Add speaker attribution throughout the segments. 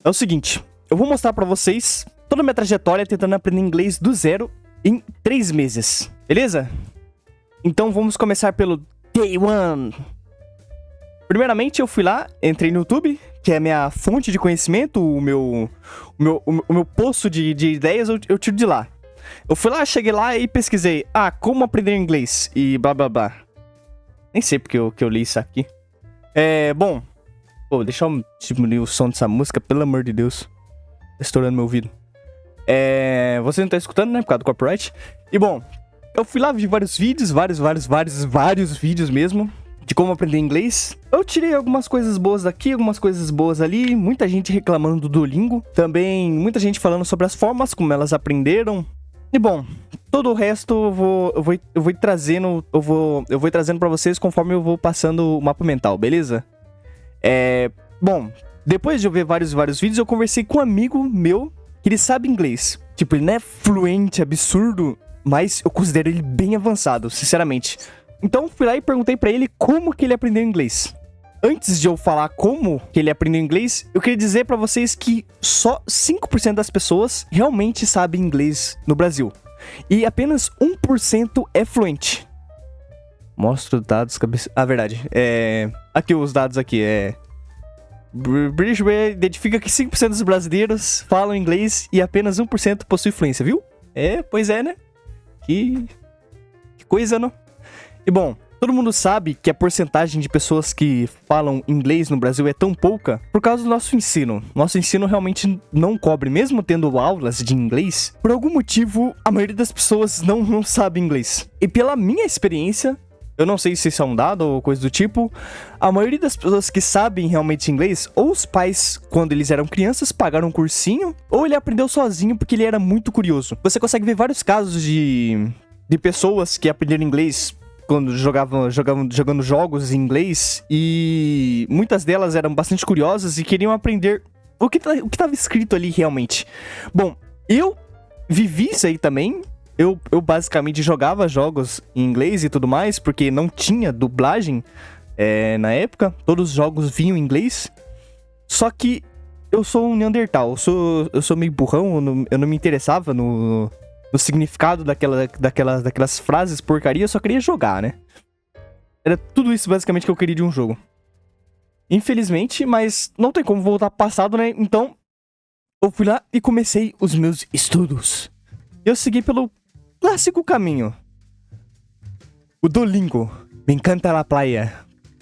Speaker 1: É o seguinte, eu vou mostrar pra vocês toda a minha trajetória tentando aprender inglês do zero em 3 meses, beleza? Então vamos começar pelo Day 1. Primeiramente eu fui lá, entrei no YouTube, que é a minha fonte de conhecimento, o meu poço de ideias eu tiro de lá. Eu fui lá, cheguei lá e pesquisei, como aprender inglês e blá blá blá. Nem sei porque eu li isso aqui. Bom, deixa eu diminuir o som dessa música, pelo amor de Deus. Tá estourando meu ouvido. Você não tá escutando, né, por causa do copyright. E bom, eu fui lá, vi vários vídeos, vários vídeos mesmo, de como aprender inglês. Eu tirei algumas coisas boas daqui, algumas coisas boas ali. Muita gente reclamando do Duolingo. Também muita gente falando sobre as formas como elas aprenderam. E bom, todo o resto eu vou trazendo pra vocês conforme eu vou passando o mapa mental, beleza? Bom, depois de eu ver vários vídeos, eu conversei com um amigo meu que ele sabe inglês. Tipo, ele não é fluente, absurdo, mas eu considero ele bem avançado, sinceramente. Então fui lá e perguntei pra ele como que ele aprendeu inglês. Antes de eu falar como que ele aprendeu inglês, eu queria dizer pra vocês que só 5% das pessoas realmente sabem inglês no Brasil. E apenas 1% é fluente. Mostra os dados, verdade. Aqui os dados aqui, British identifica que 5% dos brasileiros falam inglês e apenas 1% possui fluência, viu? Pois é, né? Que coisa, não? E bom, todo mundo sabe que a porcentagem de pessoas que falam inglês no Brasil é tão pouca por causa do nosso ensino. Nosso ensino realmente não cobre, mesmo tendo aulas de inglês. Por algum motivo, a maioria das pessoas não sabe inglês. E pela minha experiência, eu não sei se isso é um dado ou coisa do tipo, a maioria das pessoas que sabem realmente inglês, ou os pais, quando eles eram crianças, pagaram um cursinho, ou ele aprendeu sozinho porque ele era muito curioso. Você consegue ver vários casos de pessoas que aprenderam inglês quando jogando jogos em inglês, e muitas delas eram bastante curiosas e queriam aprender o que estava escrito ali realmente. Bom, eu vivi isso aí também. Eu basicamente jogava jogos em inglês e tudo mais, porque não tinha dublagem na época. Todos os jogos vinham em inglês. Só que eu sou um Neandertal, eu sou meio burrão, eu não me interessava no significado daquelas frases porcaria, eu só queria jogar, né? Era tudo isso basicamente que eu queria de um jogo. Infelizmente, mas não tem como voltar pro passado, né? Então, eu fui lá e comecei os meus estudos. Eu segui pelo clássico caminho. O Duolingo. Me encanta la playa.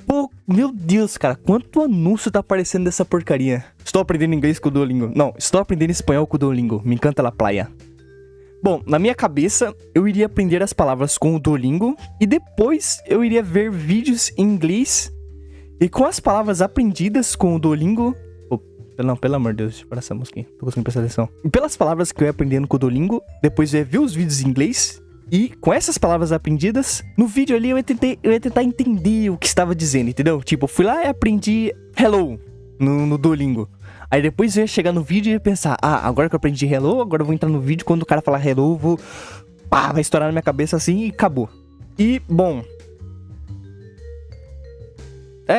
Speaker 1: Pô, meu Deus, cara, quanto anúncio tá aparecendo dessa porcaria. Estou aprendendo inglês com o Duolingo. Não, estou aprendendo espanhol com o Duolingo. Me encanta la playa. Bom, na minha cabeça, eu iria aprender as palavras com o Duolingo e depois eu iria ver vídeos em inglês e com as palavras aprendidas com o Duolingo... Não, pelo amor de Deus, deixa eu parar essa música aqui, tô conseguindo prestar atenção. E pelas palavras que eu ia aprendendo com o Duolingo, depois eu ia ver os vídeos em inglês e com essas palavras aprendidas, no vídeo ali eu ia tentar entender o que estava dizendo, entendeu? Tipo, eu fui lá e aprendi hello no Duolingo. Aí depois eu ia chegar no vídeo e ia pensar, agora que eu aprendi hello, agora eu vou entrar no vídeo, quando o cara falar hello, eu vou... vai estourar na minha cabeça assim e acabou. E, bom...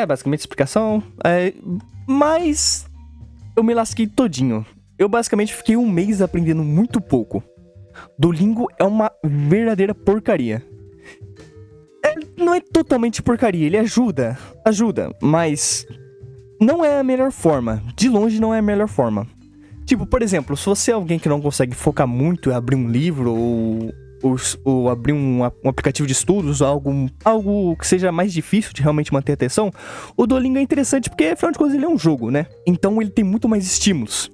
Speaker 1: basicamente explicação. Mas... eu me lasquei todinho. Eu basicamente fiquei 1 mês aprendendo muito pouco. Duolingo é uma verdadeira porcaria. Não é totalmente porcaria, ele ajuda, mas... não é a melhor forma. De longe não é a melhor forma. Tipo, por exemplo, se você é alguém que não consegue focar muito em abrir um livro ou abrir um aplicativo de estudos, algo que seja mais difícil de realmente manter a atenção, o Duolingo é interessante porque, afinal de contas, ele é um jogo, né? Então ele tem muito mais estímulos.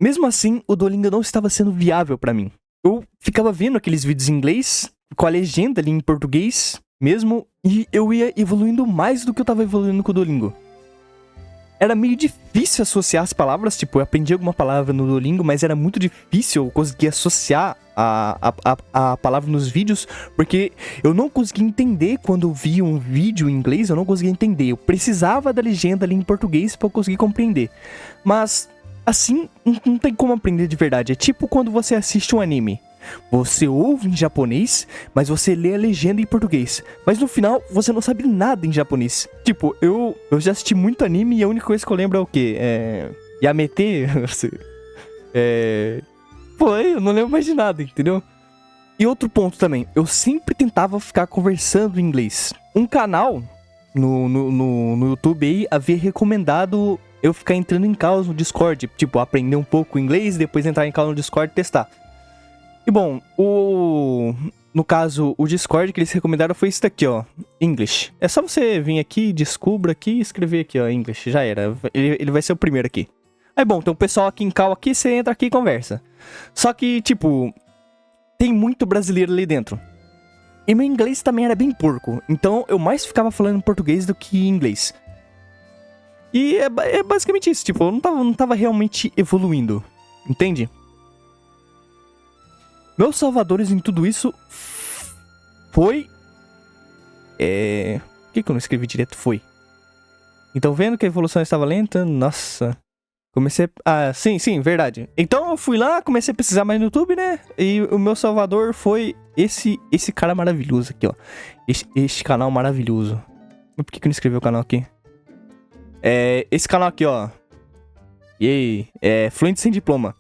Speaker 1: Mesmo assim, o Duolingo não estava sendo viável pra mim. Eu ficava vendo aqueles vídeos em inglês, com a legenda ali em português mesmo, e eu ia evoluindo mais do que eu tava evoluindo com o Duolingo. Era meio difícil associar as palavras, tipo, eu aprendi alguma palavra no Duolingo, mas era muito difícil eu conseguir associar a palavra nos vídeos, porque eu não conseguia entender quando eu via um vídeo em inglês, eu não conseguia entender. Eu precisava da legenda ali em português pra eu conseguir compreender. Mas, assim, não tem como aprender de verdade. É tipo quando você assiste um anime. Você ouve em japonês, mas você lê a legenda em português. Mas no final, você não sabe nada em japonês. Tipo, eu já assisti muito anime e a única coisa que eu lembro é o quê? Yamete? Pô, eu não lembro mais de nada, entendeu? E outro ponto também, eu sempre tentava ficar conversando em inglês. Um canal no YouTube aí havia recomendado eu ficar entrando em calls no Discord. Tipo, aprender um pouco inglês, depois entrar em call no Discord e testar. E bom, no caso, o Discord que eles recomendaram foi esse daqui, ó. English. É só você vir aqui, descubra aqui e escrever aqui, ó, English. Já era. Ele vai ser o primeiro aqui. Aí bom, tem um pessoal aqui em call aqui, você entra aqui e conversa. Só que, tipo, tem muito brasileiro ali dentro. E meu inglês também era bem porco. Então eu mais ficava falando em português do que em inglês. E é basicamente isso, tipo, eu não tava realmente evoluindo. Entende? Meus salvadores em tudo isso foi... Por que eu não escrevi direto? Foi. Então, vendo que a evolução estava lenta, nossa... Comecei... Ah, sim, verdade. Então eu fui lá, comecei a pesquisar mais no YouTube, né? E o meu salvador foi esse cara maravilhoso aqui, ó. Este canal maravilhoso. Mas por que eu não escrevi o canal aqui? Esse canal aqui, ó. Yay. Fluente Sem Diploma.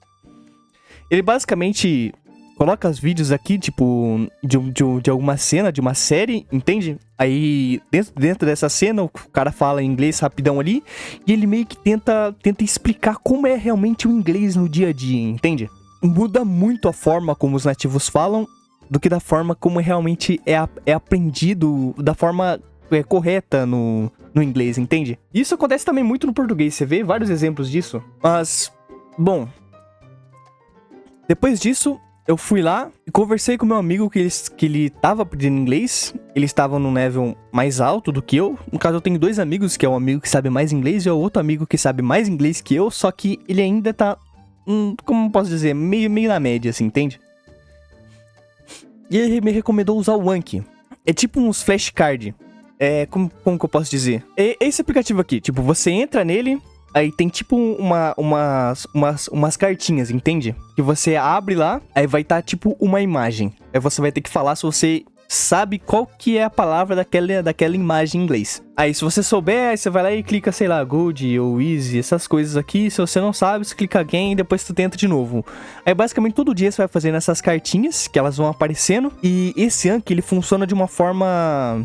Speaker 1: Ele basicamente coloca os vídeos aqui, tipo, de alguma cena, de uma série, entende? Aí, dentro dessa cena, o cara fala inglês rapidão ali, e ele meio que tenta explicar como é realmente o inglês no dia a dia, entende? Muda muito a forma como os nativos falam, do que da forma como realmente é aprendido, da forma correta no inglês, entende? Isso acontece também muito no português, você vê vários exemplos disso. Mas, bom, depois disso, eu fui lá e conversei com meu amigo que ele tava aprendendo inglês. Eles estavam num level mais alto do que eu. No caso, eu tenho dois amigos, que é um amigo que sabe mais inglês e é o outro amigo que sabe mais inglês que eu, só que ele ainda tá, como posso dizer, meio na média, assim, entende? E ele me recomendou usar o Anki. É tipo uns flashcard. Como que eu posso dizer? É esse aplicativo aqui, tipo, você entra nele, aí tem tipo umas cartinhas, entende? Que você abre lá, aí vai estar tipo uma imagem. Aí você vai ter que falar se você sabe qual que é a palavra daquela imagem em inglês. Aí se você souber, aí você vai lá e clica, sei lá, good ou easy, essas coisas aqui. Se você não sabe, você clica again e depois tu tenta de novo. Aí basicamente todo dia você vai fazendo essas cartinhas, que elas vão aparecendo. E esse Anki, ele funciona de uma forma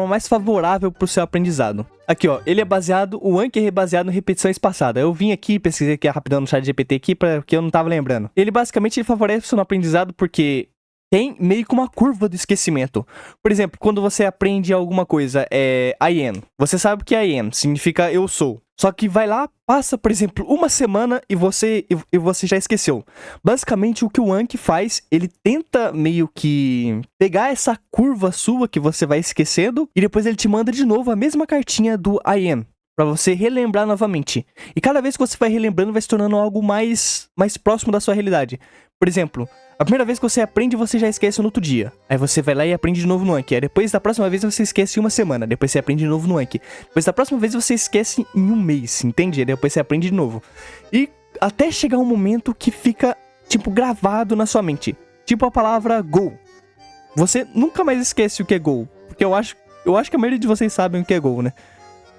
Speaker 1: mais favorável pro seu aprendizado. Aqui, ó, o Anki é baseado em repetição espaçada. Eu vim aqui, pesquisei aqui rapidão no chat GPT aqui, porque eu não tava lembrando. Ele favorece o aprendizado porque tem meio que uma curva do esquecimento. Por exemplo, quando você aprende alguma coisa, I am. Você sabe que I am significa eu sou. Só que vai lá, passa, por exemplo, uma semana e você já esqueceu. Basicamente, o que o Anki faz, ele tenta meio que pegar essa curva sua que você vai esquecendo e depois ele te manda de novo a mesma cartinha do I am, pra você relembrar novamente. E cada vez que você vai relembrando, vai se tornando algo mais próximo da sua realidade. Por exemplo, a primeira vez que você aprende, você já esquece no outro dia. Aí você vai lá e aprende de novo no Anki. Aí depois da próxima vez você esquece em uma semana. Depois você aprende de novo no Anki. Depois da próxima vez você esquece em um mês, entende? Aí depois você aprende de novo. E até chegar um momento que fica, tipo, gravado na sua mente. Tipo a palavra go. Você nunca mais esquece o que é go. Porque eu acho que a maioria de vocês sabem o que é go, né?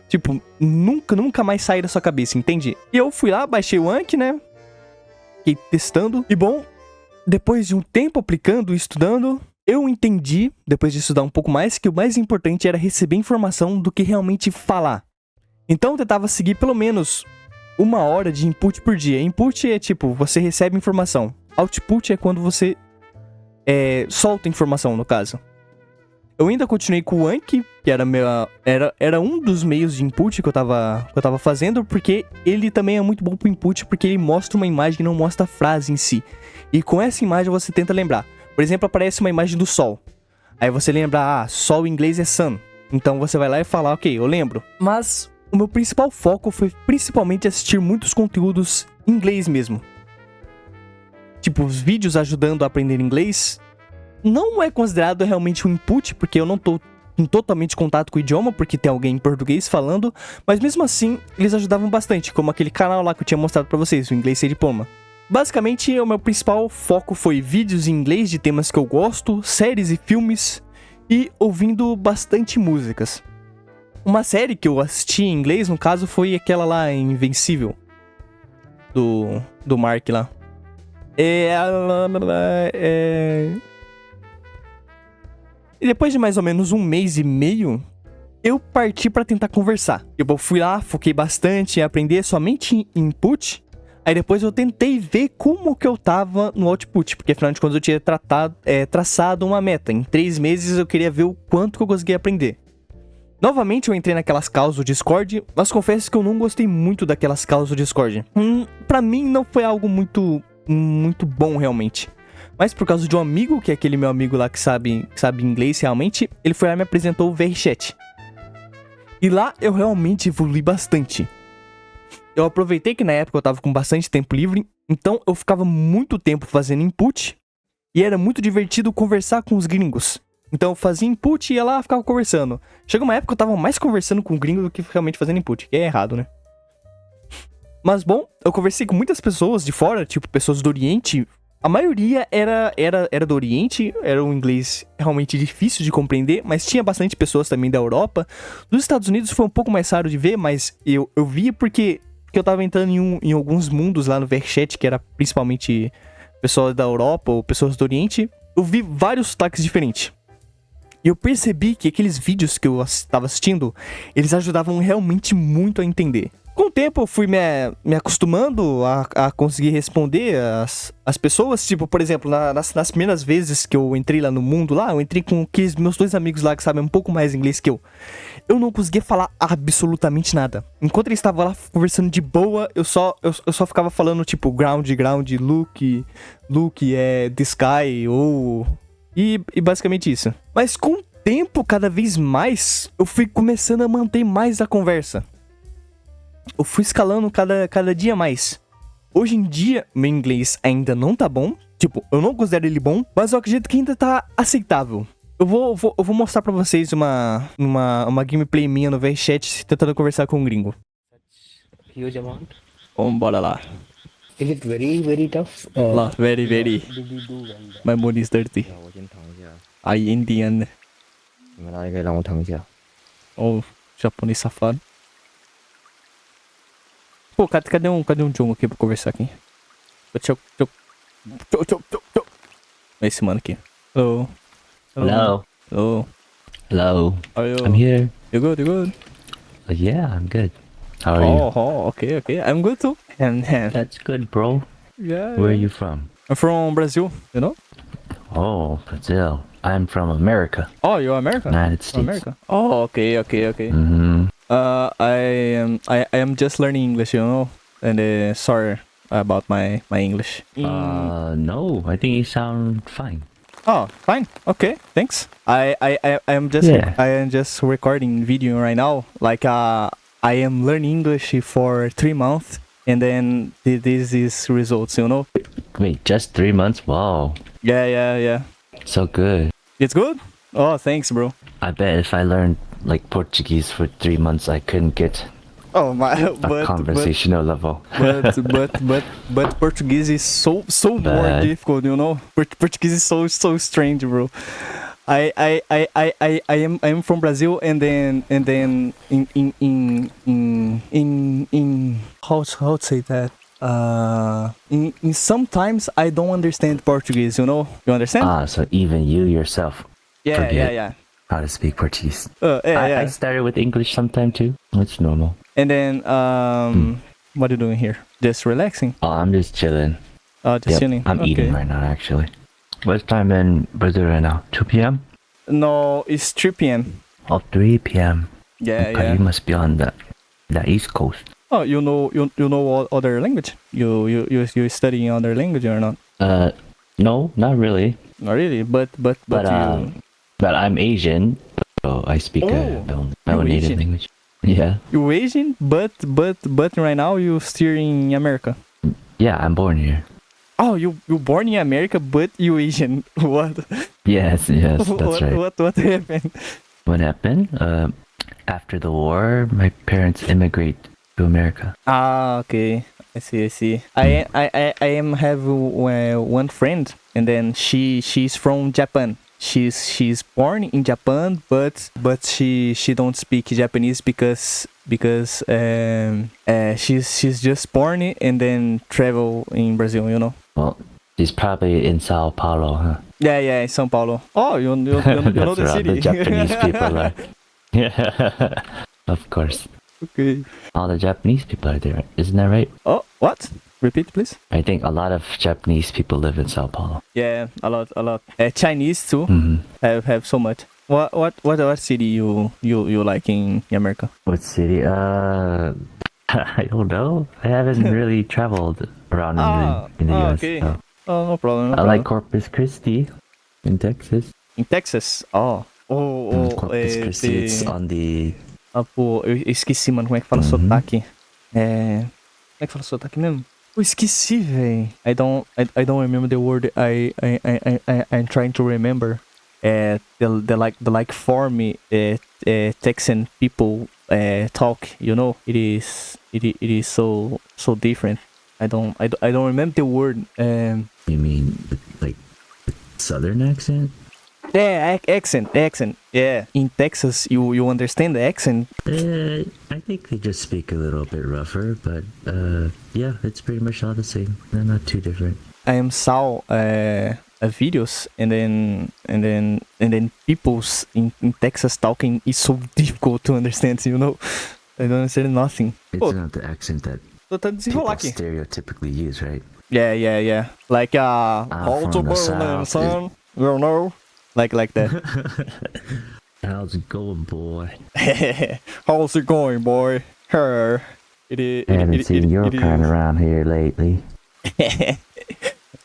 Speaker 1: Tipo, nunca mais sai da sua cabeça, entende? E eu fui lá, baixei o Anki, né? Fiquei testando. E bom, depois de um tempo aplicando e estudando, eu entendi, depois de estudar um pouco mais, que o mais importante era receber informação do que realmente falar. Então eu tentava seguir pelo menos 1 hora de input por dia. Input é tipo, você recebe informação. Output é quando você solta informação, no caso. Eu ainda continuei com o Anki, que era um dos meios de input que eu tava fazendo, porque ele também é muito bom pro input, porque ele mostra uma imagem e não mostra a frase em si. E com essa imagem você tenta lembrar. Por exemplo, aparece uma imagem do sol. Aí você lembra, sol em inglês é sun. Então você vai lá e fala, ok, eu lembro. Mas o meu principal foco foi principalmente assistir muitos conteúdos em inglês mesmo. Tipo, os vídeos ajudando a aprender inglês. Não é considerado realmente um input, porque eu não tô em totalmente contato com o idioma, porque tem alguém em português falando. Mas mesmo assim, eles ajudavam bastante, como aquele canal lá que eu tinha mostrado pra vocês, o Inglês Sem Diploma. Basicamente, o meu principal foco foi vídeos em inglês de temas que eu gosto, séries e filmes, e ouvindo bastante músicas. Uma série que eu assisti em inglês, no caso, foi aquela lá, Invencível, do Mark lá. E depois de mais ou menos 1 mês e meio, eu parti pra tentar conversar. Eu fui lá, foquei bastante em aprender somente em input. Aí depois eu tentei ver como que eu tava no output, porque afinal de contas eu tinha traçado uma meta. Em 3 meses eu queria ver o quanto que eu conseguia aprender. Novamente eu entrei naquelas calls do Discord, mas confesso que eu não gostei muito daquelas calls do Discord. Pra mim não foi algo muito bom realmente. Mas por causa de um amigo, que é aquele meu amigo lá que sabe inglês realmente, ele foi lá e me apresentou o VRChat. E lá eu realmente evolui bastante. Eu aproveitei que na época eu tava com bastante tempo livre, então eu ficava muito tempo fazendo input, e era muito divertido conversar com os gringos. Então eu fazia input e ia lá e ficava conversando. Chegou uma época que eu tava mais conversando com o gringo do que realmente fazendo input, que é errado, né? Mas bom, eu conversei com muitas pessoas de fora, tipo pessoas do Oriente. A maioria era do Oriente, era um inglês realmente difícil de compreender, mas tinha bastante pessoas também da Europa. Dos Estados Unidos foi um pouco mais raro de ver, mas eu via porque eu tava entrando em alguns mundos lá no VRChat, que era principalmente pessoas da Europa ou pessoas do Oriente. Eu vi vários sotaques diferentes. E eu percebi que aqueles vídeos que eu estava assistindo, eles ajudavam realmente muito a entender. Com o tempo eu fui me acostumando a conseguir responder as pessoas. Tipo, por exemplo, nas primeiras vezes que eu entrei lá no mundo lá, eu entrei com aqueles meus 2 amigos lá que sabem um pouco mais inglês que eu. Eu não conseguia falar absolutamente nada. Enquanto eles estavam lá conversando de boa, eu só ficava falando tipo ground, look, the sky, ou... E basicamente isso. Mas com o tempo, cada vez mais, eu fui começando a manter mais a conversa. Eu fui escalando cada dia mais. Hoje em dia, meu inglês ainda não tá bom. Tipo, eu não considero ele bom, mas eu acredito que ainda tá aceitável. Eu vou mostrar pra vocês uma gameplay minha no VRChat tentando conversar com um gringo.
Speaker 2: Huge amount.
Speaker 1: Vamos, bora lá.
Speaker 2: Is it very, very tough?
Speaker 1: Lá, very.
Speaker 2: Did you do when the...
Speaker 1: My money is dirty.
Speaker 2: 我先躺一下，
Speaker 1: I Indian.
Speaker 2: 你们哪里可以让我躺一下？
Speaker 1: Oh, japonês safado. Pô, cadê um Jung aqui pra conversar aqui? Tchau. É esse mano aqui. Hello.
Speaker 3: Hello.
Speaker 1: Hello.
Speaker 3: Hello.
Speaker 1: How are you?
Speaker 3: I'm here.
Speaker 1: You good?
Speaker 3: Yeah, I'm good. How are you?
Speaker 1: Oh, okay. I'm good too. And
Speaker 3: That's good, bro.
Speaker 1: yeah.
Speaker 3: Where are you from?
Speaker 1: I'm from Brazil, you know?
Speaker 3: Oh, Brazil. I'm from America.
Speaker 1: Oh, you're American?
Speaker 3: United States.
Speaker 1: America. Oh, okay.
Speaker 3: Mm-hmm.
Speaker 1: I am just learning English, you know? And sorry about my English.
Speaker 3: No, I think you sound fine.
Speaker 1: Oh, fine. Okay, thanks. I am just recording video right now. Like I am learning English for 3 months, and then this is results, you know?
Speaker 3: Wait, just 3 months? Wow.
Speaker 1: Yeah.
Speaker 3: So good.
Speaker 1: It's good? Oh, thanks, bro.
Speaker 3: I bet if I learned like Portuguese for 3 months, I couldn't get
Speaker 1: Oh my,
Speaker 3: a conversational level.
Speaker 1: but Portuguese is so more
Speaker 3: But-
Speaker 1: difficult, you know. Portuguese is so strange, bro. I am from Brazil, and then in how to say that. In sometimes I don't understand Portuguese, you know. You understand?
Speaker 3: So even you yourself
Speaker 1: Yeah.
Speaker 3: how to speak Portuguese.
Speaker 1: Yeah.
Speaker 3: I started with English sometime too. It's normal.
Speaker 1: And then what are you doing here? Just relaxing?
Speaker 3: Oh, I'm just chilling.
Speaker 1: Oh, just
Speaker 3: Yep,
Speaker 1: chilling.
Speaker 3: I'm eating right now, actually. What's time in Brazil right now? 2 p.m.?
Speaker 1: No, it's 3 p.m.
Speaker 3: Oh, 3 p.m.
Speaker 1: Yeah.
Speaker 3: You must be on the East Coast.
Speaker 1: Oh, you know other language? You studying other language or not?
Speaker 3: No, not really.
Speaker 1: Not really, but
Speaker 3: But I'm Asian, so I speak my own native
Speaker 1: Asian?
Speaker 3: language. Yeah.
Speaker 1: you Asian, but right now you still in America.
Speaker 3: Yeah, I'm born here.
Speaker 1: Oh, you born in America, but you Asian. What?
Speaker 3: Yes, that's right.
Speaker 1: What happened?
Speaker 3: What happened? After the war, my parents immigrate to America.
Speaker 1: Ah, okay. I see. I am have one friend, and then she's from Japan. She's born in Japan, but she don't speak Japanese because she's just born and then travel in Brazil, you know.
Speaker 3: Well, she's probably in Sao Paulo, huh?
Speaker 1: Yeah, in São Paulo. Oh, you know
Speaker 3: That's
Speaker 1: the
Speaker 3: where all
Speaker 1: city.
Speaker 3: the Japanese people are. Yeah, of course.
Speaker 1: Okay.
Speaker 3: All the Japanese people are there, isn't that right?
Speaker 1: Oh, what? Repeat, please.
Speaker 3: I think a lot of Japanese people live in Sao Paulo.
Speaker 1: Yeah, a lot. Chinese too.
Speaker 3: Mm-hmm.
Speaker 1: Have so much. What city you like in America?
Speaker 3: What city? I don't know. I haven't really traveled around in the US.
Speaker 1: Okay.
Speaker 3: So.
Speaker 1: Oh, no problem.
Speaker 3: I like Corpus Christi in Texas.
Speaker 1: In Texas?
Speaker 3: Corpus Christi, it's on the...
Speaker 1: Pô, eu esqueci, mano, como é que fala sotaque. Como é que fala sotaque mesmo? Eu esqueci, véi. I don't remember the word I'm trying to remember. The form Texan people talk, you know, it is so different. I don't remember the word.
Speaker 3: You mean like southern accent?
Speaker 1: Yeah, accent. Yeah, in Texas, you understand the accent?
Speaker 3: I think they just speak a little bit rougher, but yeah, it's pretty much all the same. They're not too different.
Speaker 1: I saw videos and then people's in Texas talking is so difficult to understand. You know, I don't understand nothing.
Speaker 3: It's not the accent that
Speaker 1: Tô tentando
Speaker 3: people
Speaker 1: desenrolar aqui.
Speaker 3: stereotypically use, right?
Speaker 1: Yeah. Like how to
Speaker 3: from the
Speaker 1: burn
Speaker 3: south,
Speaker 1: son, you know, like that.
Speaker 3: How's it going, boy?
Speaker 1: How's it going, boy? Her.
Speaker 3: I haven't seen your kind around here lately.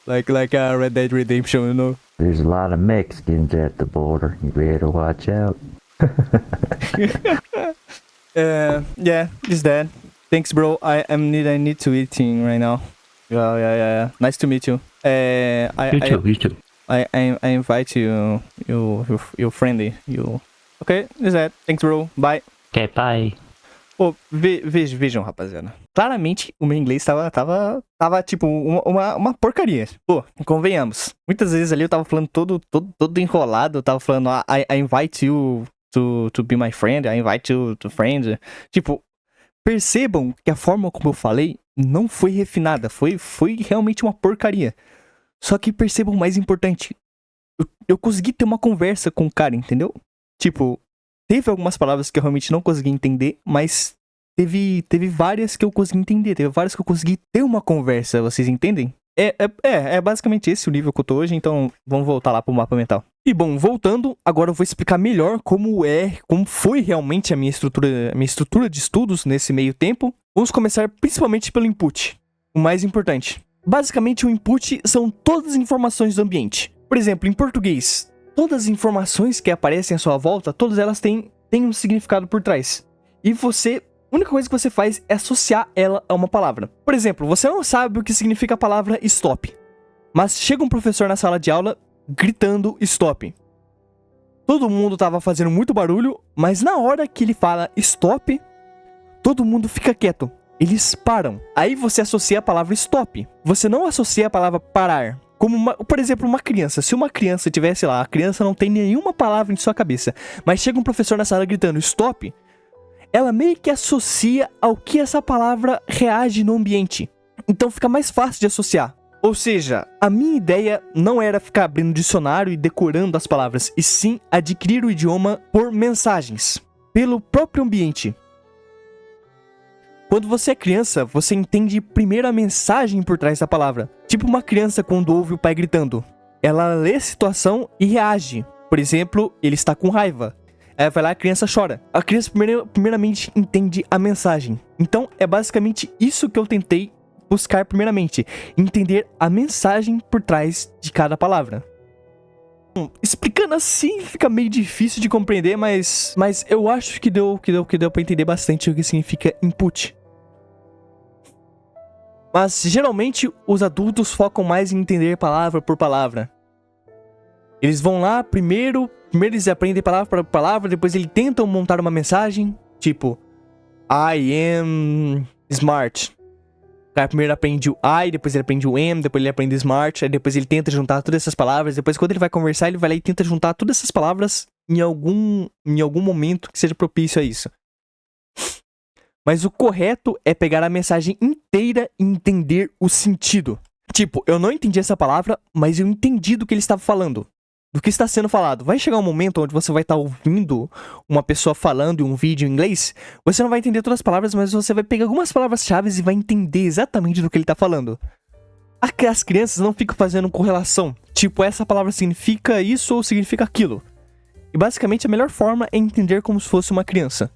Speaker 1: like Red Dead Redemption, you know.
Speaker 3: There's a lot of Mexicans at the border. You better watch out.
Speaker 1: Yeah, it's that. Thanks, bro. I need to eating right now. Yeah. Nice to meet you.
Speaker 3: You too.
Speaker 1: I invite you, your friendly, you. Ok, is that. Thanks, bro. Bye.
Speaker 3: Okay, bye.
Speaker 1: Pô, vejam, rapaziada. Claramente, o meu inglês tava tipo, uma porcaria. Pô, convenhamos. Muitas vezes ali eu tava falando todo enrolado. Eu tava falando, I invite you to be my friend. I invite you to friend. Tipo, percebam que a forma como eu falei não foi refinada. Foi realmente uma porcaria. Só que percebam o mais importante. Eu consegui ter uma conversa com o cara, entendeu? Tipo, teve algumas palavras que eu realmente não consegui entender, mas teve várias que eu consegui entender. Teve várias que eu consegui ter uma conversa, vocês entendem? É basicamente esse o nível que eu tô hoje, então vamos voltar lá pro mapa mental. E bom, voltando, agora eu vou explicar melhor como foi realmente a minha estrutura de estudos nesse meio tempo. Vamos começar principalmente pelo input, o mais importante. Basicamente, o input são todas as informações do ambiente. Por exemplo, em português, todas as informações que aparecem à sua volta, todas elas têm um significado por trás. E a única coisa que você faz é associar ela a uma palavra. Por exemplo, você não sabe o que significa a palavra stop, mas chega um professor na sala de aula gritando stop. Todo mundo tava fazendo muito barulho, mas na hora que ele fala stop, todo mundo fica quieto. Eles param. Aí você associa a palavra stop. Você não associa a palavra parar. Como, por exemplo, uma criança. Se uma criança tivesse lá, a criança não tem nenhuma palavra em sua cabeça, mas chega um professor na sala gritando stop, ela meio que associa ao que essa palavra reage no ambiente. Então fica mais fácil de associar. Ou seja, a minha ideia não era ficar abrindo dicionário e decorando as palavras, e sim adquirir o idioma por mensagens, pelo próprio ambiente. Quando você é criança, você entende primeiro a mensagem por trás da palavra. Tipo uma criança quando ouve o pai gritando. Ela lê a situação e reage. Por exemplo, ele está com raiva. Aí vai lá, a criança chora. A criança primeiramente entende a mensagem. Então, é basicamente isso que eu tentei buscar primeiramente. Entender a mensagem por trás de cada palavra. Explicando assim fica meio difícil de compreender, mas eu acho que deu pra entender bastante o que significa input. Mas geralmente os adultos focam mais em entender palavra por palavra. Eles vão lá, primeiro eles aprendem palavra por palavra, depois eles tentam montar uma mensagem, tipo I am smart. cara primeiro aprende o I, depois ele aprende o am, depois ele aprende o smart, aí depois ele tenta juntar todas essas palavras, depois quando ele vai conversar, ele vai lá e tenta juntar todas essas palavras em algum momento que seja propício a isso. Mas o correto é pegar a mensagem inteira e entender o sentido. Tipo, eu não entendi essa palavra, mas eu entendi do que ele estava falando. Do que está sendo falado. Vai chegar um momento onde você vai estar ouvindo uma pessoa falando em um vídeo em inglês, você não vai entender todas as palavras, mas você vai pegar algumas palavras-chave e vai entender exatamente do que ele está falando. As crianças não ficam fazendo correlação. Tipo, essa palavra significa isso ou significa aquilo. E basicamente a melhor forma é entender como se fosse uma criança.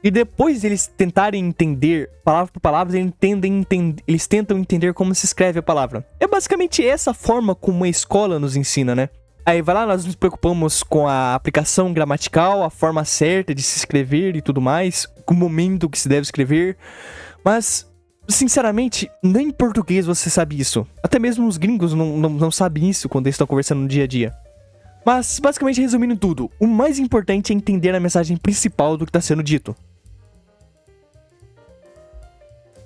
Speaker 1: E depois eles tentarem entender palavra por palavra, eles tentam entender como se escreve a palavra. É basicamente essa forma como a escola nos ensina, né? Aí vai lá, nós nos preocupamos com a aplicação gramatical, a forma certa de se escrever e tudo mais, com o momento que se deve escrever. Mas, sinceramente, nem em português você sabe isso. Até mesmo os gringos não sabem isso quando eles estão conversando no dia a dia. Mas, basicamente, resumindo tudo, o mais importante é entender a mensagem principal do que está sendo dito.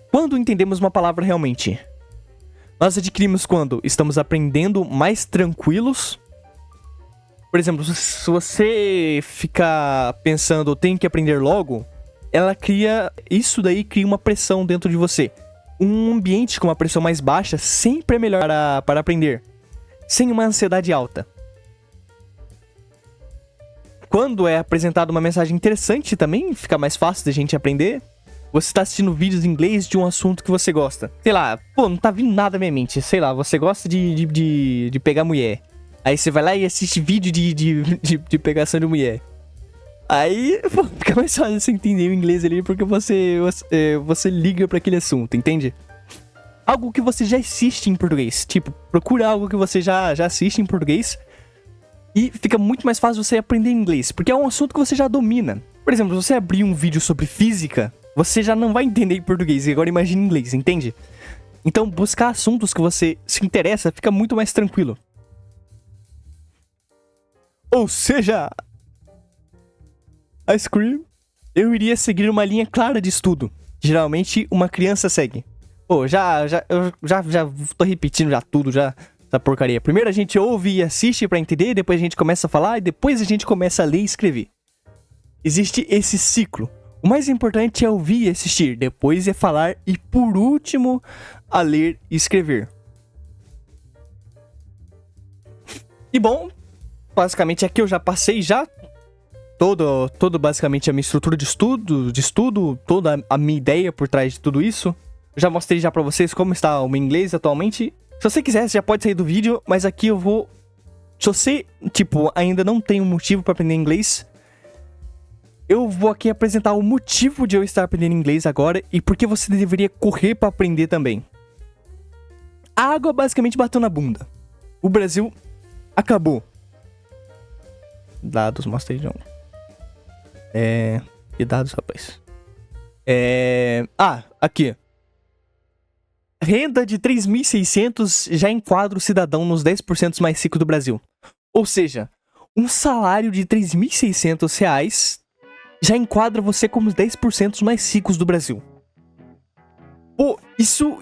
Speaker 1: Quando entendemos uma palavra realmente? Nós adquirimos quando estamos aprendendo mais tranquilos. Por exemplo, se você ficar pensando, eu tenho que aprender logo, isso daí cria uma pressão dentro de você. Um ambiente com uma pressão mais baixa sempre é melhor para aprender, sem uma ansiedade alta. Quando é apresentada uma mensagem interessante também, fica mais fácil da gente aprender. Você tá assistindo vídeos em inglês de um assunto que você gosta. Sei lá, não tá vindo nada na minha mente. Sei lá, você gosta de pegar mulher. Aí você vai lá e assiste vídeo de pegação de mulher. Aí fica mais fácil você entender o inglês ali, porque você liga pra aquele assunto, entende? Algo que você já assiste em português. Tipo, procura algo que você já assiste em português. E fica muito mais fácil você aprender inglês, porque é um assunto que você já domina. Por exemplo, se você abrir um vídeo sobre física, você já não vai entender em português, e agora imagina em inglês, entende? Então, buscar assuntos que você se interessa fica muito mais tranquilo. Ou seja, ice cream, eu iria seguir uma linha clara de estudo. Geralmente, uma criança segue. Eu já tô repetindo já tudo, essa porcaria. Primeiro a gente ouve e assiste pra entender, depois a gente começa a falar, e depois a gente começa a ler e escrever. Existe esse ciclo. O mais importante é ouvir e assistir, depois é falar e, por último, a ler e escrever. E bom, basicamente aqui eu já passei todo basicamente a minha estrutura de estudo, toda a minha ideia por trás de tudo isso. Eu já mostrei já pra vocês como está o meu inglês atualmente. Se você quiser, você já pode sair do vídeo, mas aqui eu vou... Se você, ainda não tem um motivo pra aprender inglês, eu vou aqui apresentar o motivo de eu estar aprendendo inglês agora e por que você deveria correr pra aprender também. A água basicamente bateu na bunda. O Brasil acabou. Dados, mostrei de novo. E dados, rapaz. Aqui. Renda de 3.600 já enquadra o cidadão nos 10% mais ricos do Brasil. Ou seja, um salário de 3.600 reais já enquadra você como os 10% mais ricos do Brasil. Pô, isso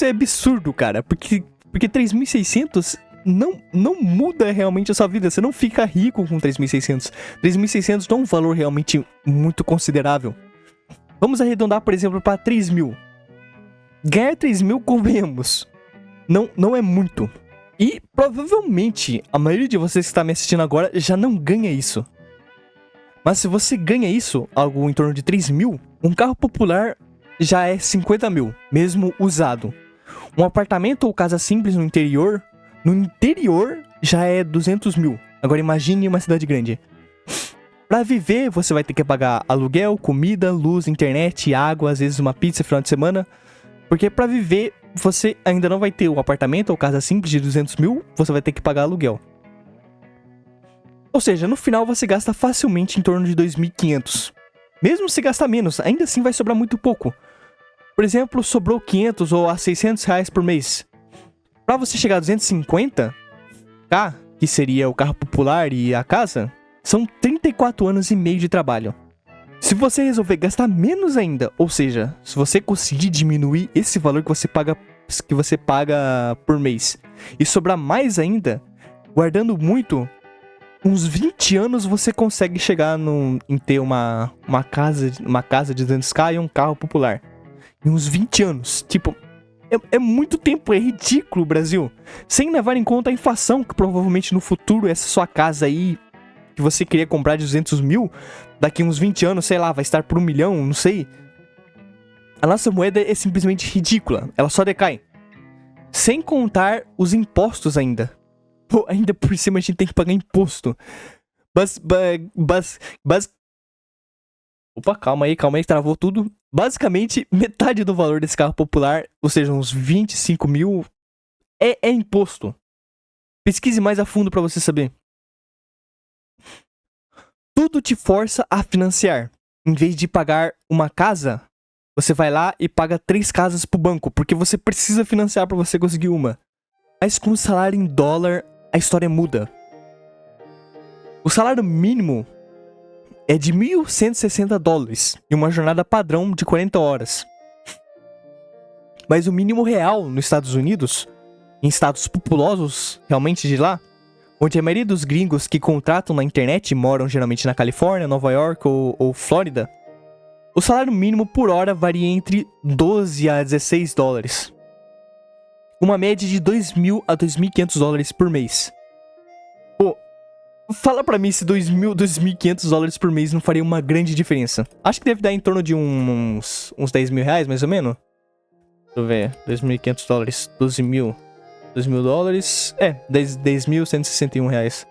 Speaker 1: é absurdo, cara. Porque 3.600 não muda realmente a sua vida. Você não fica rico com 3.600. 3.600 não é um valor realmente muito considerável. Vamos arredondar, por exemplo, para 3.000. Ganhar 3.000, convenhamos, não é muito. E provavelmente a maioria de vocês que está me assistindo agora já não ganha isso. Mas se você ganha isso, algo em torno de 3.000, um carro popular já é 50.000, mesmo usado. Um apartamento ou casa simples no interior já é 200.000. Agora imagine uma cidade grande. Pra viver, você vai ter que pagar aluguel, comida, luz, internet, água, às vezes uma pizza no final de semana. Porque pra viver, você ainda não vai ter um apartamento ou casa simples de 200.000, você vai ter que pagar aluguel. Ou seja, no final você gasta facilmente em torno de 2.500. Mesmo se gastar menos, ainda assim vai sobrar muito pouco. Por exemplo, sobrou 500 ou a 600 reais por mês. Pra você chegar a 250k, que seria o carro popular e a casa, são 34 anos e meio de trabalho. Se você resolver gastar menos ainda, ou seja, se você conseguir diminuir esse valor que você paga por mês e sobrar mais ainda, guardando muito, uns 20 anos você consegue chegar em ter uma casa de 200k e um carro popular. Em uns 20 anos. Tipo, é muito tempo, é ridículo, Brasil. Sem levar em conta a inflação, que provavelmente no futuro essa sua casa aí, que você queria comprar de 200 mil, daqui uns 20 anos, sei lá, vai estar por 1 milhão, não sei. A nossa moeda é simplesmente ridícula, ela só decai. Sem contar os impostos ainda. Pô, ainda por cima a gente tem que pagar imposto. Opa, calma aí, travou tudo. Basicamente, metade do valor desse carro popular, ou seja, uns 25 mil, é imposto. Pesquise mais a fundo pra você saber. Tudo te força a financiar. Em vez de pagar uma casa, você vai lá e paga 3 casas pro banco, porque você precisa financiar pra você conseguir uma. Mas com o salário em dólar, a história muda. O salário mínimo é de 1.160 dólares e uma jornada padrão de 40 horas. Mas o mínimo real nos Estados Unidos, em estados populosos realmente de lá, onde a maioria dos gringos que contratam na internet moram geralmente na Califórnia, Nova York ou Flórida, o salário mínimo por hora varia entre 12 a 16 dólares. Uma média de 2.000 a 2.500 dólares por mês. Pô, fala pra mim se 2.000, 2.500 dólares por mês não faria uma grande diferença. Acho que deve dar em torno de uns 10 mil reais, mais ou menos. Deixa eu ver, 2.500 dólares, 12.000 dólares, 10.161 reais.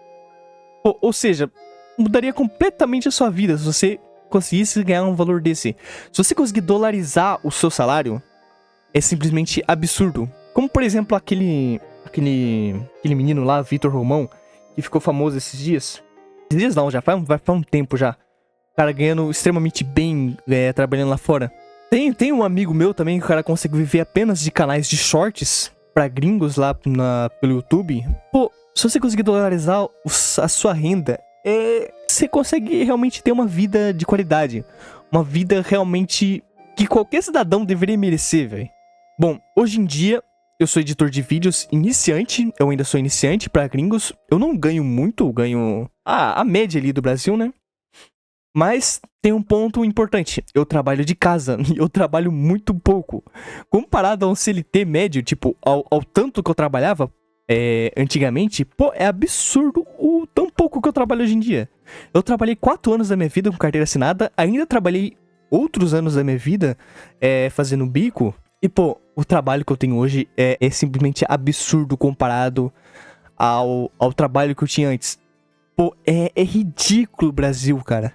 Speaker 1: Pô, ou seja, mudaria completamente a sua vida se você conseguisse ganhar um valor desse. Se você conseguir dolarizar o seu salário, é simplesmente absurdo. Como, por exemplo, aquele menino lá, Vitor Romão, que ficou famoso esses dias. Esses dias não, já faz um tempo já. O cara ganhando extremamente bem, trabalhando lá fora. Tem um amigo meu também que o cara consegue viver apenas de canais de shorts pra gringos lá pelo YouTube. Pô, se você conseguir dolarizar a sua renda, você consegue realmente ter uma vida de qualidade. Uma vida realmente que qualquer cidadão deveria merecer, velho. Bom, hoje em dia, eu sou editor de vídeos iniciante. Eu ainda sou iniciante pra gringos. Eu não ganho muito, eu ganho a média ali do Brasil, né? Mas tem um ponto importante. Eu trabalho de casa e eu trabalho muito pouco. Comparado a um CLT médio, tipo, ao tanto que eu trabalhava antigamente, pô, é absurdo o tão pouco que eu trabalho hoje em dia. Eu trabalhei 4 anos da minha vida com carteira assinada, ainda trabalhei outros anos da minha vida fazendo bico. E, pô, o trabalho que eu tenho hoje é simplesmente absurdo comparado ao trabalho que eu tinha antes. Pô, é ridículo o Brasil, cara.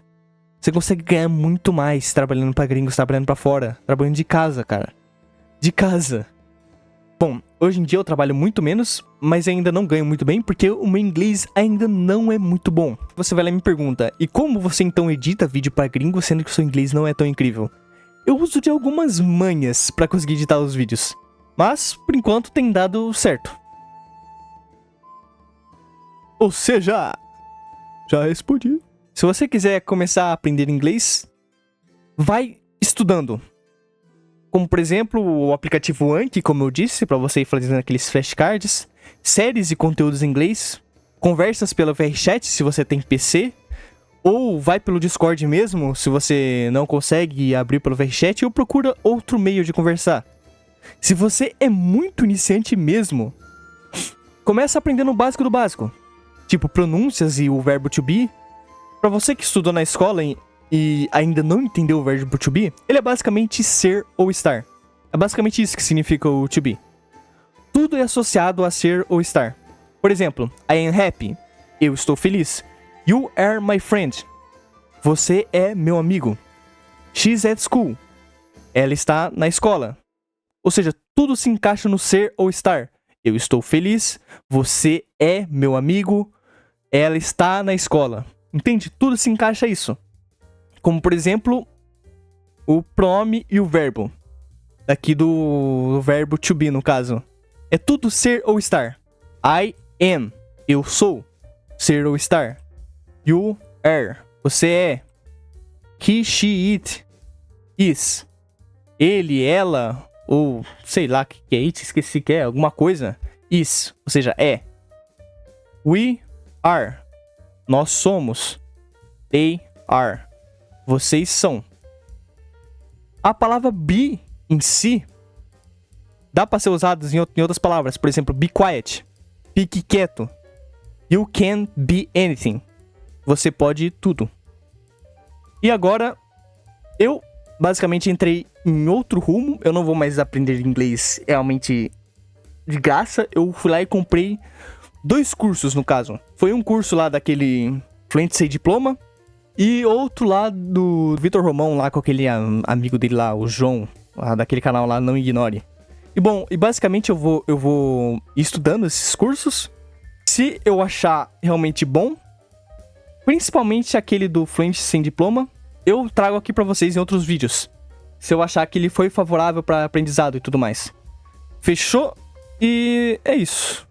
Speaker 1: Você consegue ganhar muito mais trabalhando pra gringos, trabalhando pra fora, trabalhando de casa, cara. De casa. Bom, hoje em dia eu trabalho muito menos, mas ainda não ganho muito bem, porque o meu inglês ainda não é muito bom. Você vai lá e me pergunta, e como você então edita vídeo pra gringo, sendo que o seu inglês não é tão incrível? Eu uso de algumas manhas pra conseguir editar os vídeos, mas, por enquanto, tem dado certo. Ou seja, já respondi. Se você quiser começar a aprender inglês, vai estudando. Como, por exemplo, o aplicativo Anki, como eu disse, para você ir fazendo aqueles flashcards, séries e conteúdos em inglês, conversas pelo VRChat se você tem PC, ou vai pelo Discord mesmo, se você não consegue abrir pelo VRChat, ou procura outro meio de conversar. Se você é muito iniciante mesmo, começa aprendendo o básico do básico, tipo pronúncias e o verbo to be. Pra você que estudou na escola e ainda não entendeu o verbo to be, ele é basicamente ser ou estar. É basicamente isso que significa o to be. Tudo é associado a ser ou estar. Por exemplo, I am happy. Eu estou feliz. You are my friend. Você é meu amigo. She's at school. Ela está na escola. Ou seja, tudo se encaixa no ser ou estar. Eu estou feliz. Você é meu amigo. Ela está na escola. Entende? Tudo se encaixa isso. Como, por exemplo, o pronome e o verbo. Aqui do verbo to be, no caso. É tudo ser ou estar. I am. Eu sou. Ser ou estar. You are. Você é. he, she, it, is. Ele, ela, ou sei lá o que é it, esqueci que é, alguma coisa. Is, ou seja, é. We are. Nós somos. They are. Vocês são. A palavra be em si dá para ser usada em outras palavras. Por exemplo, be quiet. Fique quieto. You can be anything. Você pode tudo. E agora, eu basicamente entrei em outro rumo. Eu não vou mais aprender inglês realmente de graça. Eu fui lá e comprei 2 cursos, no caso. Foi um curso lá daquele Fluency Sem Diploma. E outro lá do Vitor Romão, lá com aquele amigo dele lá, o João, lá daquele canal lá, Não Ignore. E basicamente eu vou estudando esses cursos. Se eu achar realmente bom, principalmente aquele do Fluency Sem Diploma, eu trago aqui pra vocês em outros vídeos. Se eu achar que ele foi favorável pra aprendizado e tudo mais. Fechou? E é isso.